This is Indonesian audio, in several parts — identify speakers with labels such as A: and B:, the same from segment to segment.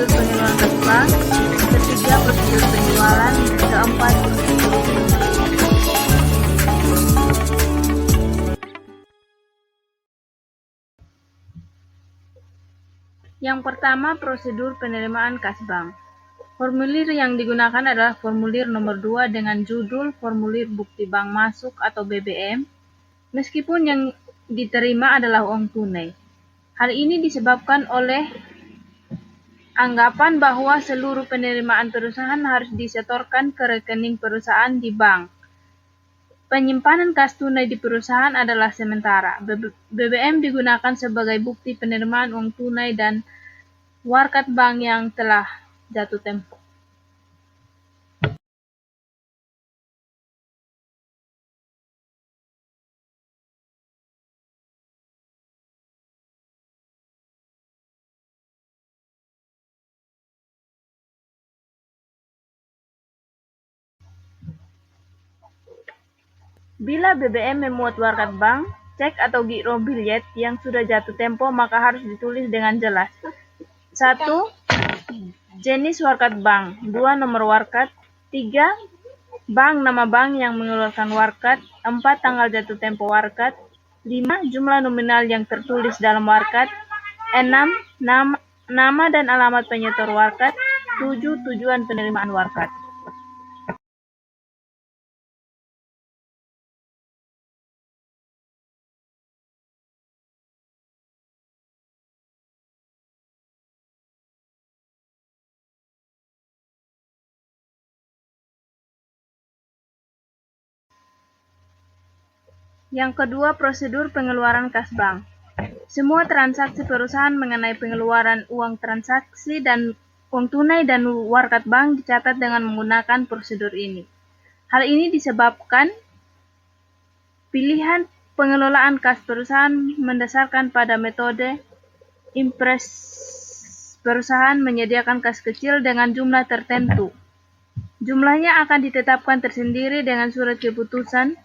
A: prosedur pengeluaran kas bank, ketiga prosedur penjualan, keempat prosedur Yang pertama, prosedur penerimaan kas bank. Formulir yang digunakan adalah formulir nomor 2 dengan judul Formulir Bukti Bank Masuk atau BBM, meskipun yang diterima adalah uang tunai. Hal ini disebabkan oleh anggapan bahwa seluruh penerimaan perusahaan harus disetorkan ke rekening perusahaan di bank. Penyimpanan kas tunai di perusahaan adalah sementara. BBM digunakan sebagai bukti penerimaan uang tunai dan warkat bank yang telah jatuh tempo. Bila BBM memuat warkat bank, cek atau giro billet yang sudah jatuh tempo maka harus ditulis dengan jelas. 1. Jenis warkat bank. 2. Nomor warkat. 3. Bank nama bank yang mengeluarkan warkat. 4. Tanggal jatuh tempo warkat. 5. Jumlah nominal yang tertulis dalam warkat. 6. Nama dan alamat penyetor warkat. 7. Tujuan penerimaan warkat. Yang kedua, prosedur pengeluaran kas bank. Semua transaksi perusahaan mengenai pengeluaran uang transaksi dan uang tunai dan warkat bank dicatat dengan menggunakan prosedur ini. Hal ini disebabkan pilihan pengelolaan kas perusahaan mendasarkan pada metode impres perusahaan menyediakan kas kecil dengan jumlah tertentu. Jumlahnya akan ditetapkan tersendiri dengan surat keputusan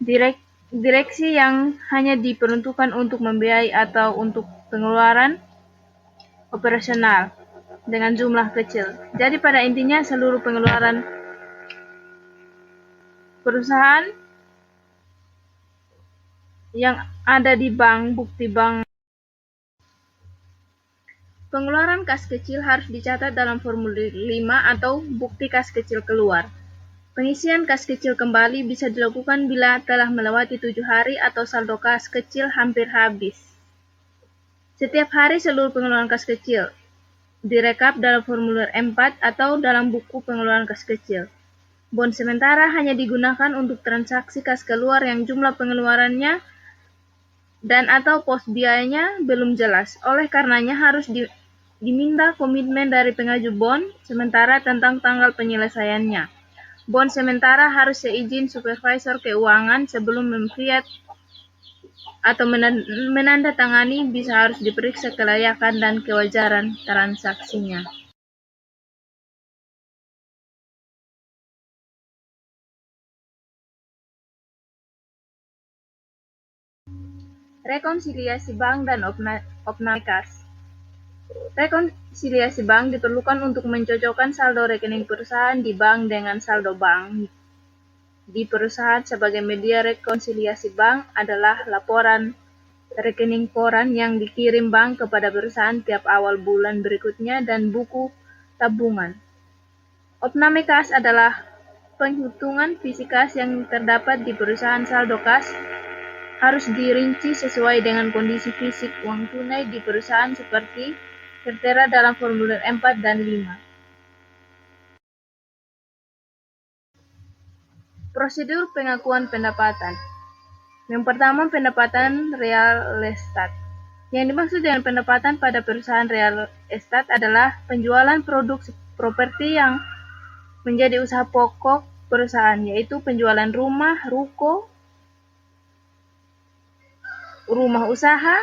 A: direksi yang hanya diperuntukkan untuk membiayai atau untuk pengeluaran operasional dengan jumlah kecil. Jadi pada intinya seluruh pengeluaran perusahaan yang ada di bank, bukti bank. Pengeluaran kas kecil harus dicatat dalam formulir 5 atau bukti kas kecil keluar. Pengisian kas kecil kembali bisa dilakukan bila telah melewati 7 hari atau saldo kas kecil hampir habis. Setiap hari seluruh pengeluaran kas kecil direkap dalam formulir 4 atau dalam buku pengeluaran kas kecil. Bon sementara hanya digunakan untuk transaksi kas keluar yang jumlah pengeluarannya dan atau pos biayanya belum jelas. Oleh karenanya harus diminta komitmen dari pengaju bon sementara tentang tanggal penyelesaiannya. Bon sementara harus seizin supervisor keuangan sebelum memfiat atau menandatangani, bisa harus diperiksa kelayakan dan kewajaran transaksinya. Rekonsiliasi bank dan opname kas. Rekonsiliasi bank diperlukan untuk mencocokkan saldo rekening perusahaan di bank dengan saldo bank di perusahaan. Sebagai media rekonsiliasi bank adalah laporan rekening koran yang dikirim bank kepada perusahaan tiap awal bulan berikutnya dan buku tabungan. Opname kas adalah penghitungan fisik kas yang terdapat di perusahaan. Saldo kas harus dirinci sesuai dengan kondisi fisik uang tunai di perusahaan seperti tertera dalam formulir 4 dan 5. Prosedur pengakuan pendapatan. Yang pertama, pendapatan real estate. Yang dimaksud dengan pendapatan pada perusahaan real estate adalah penjualan produk properti yang menjadi usaha pokok perusahaan, yaitu penjualan rumah, ruko, rumah usaha,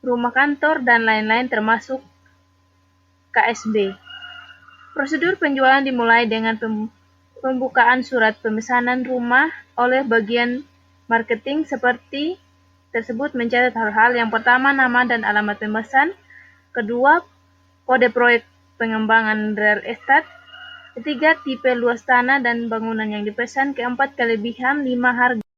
A: rumah kantor, dan lain-lain termasuk KSB. Prosedur penjualan dimulai dengan pembukaan surat pemesanan rumah oleh bagian marketing seperti tersebut mencatat hal-hal. Yang pertama, nama dan alamat pemesan. Kedua, kode proyek pengembangan real estate. Ketiga, tipe luas tanah dan bangunan yang dipesan. Keempat, kelebihan. 5, harga.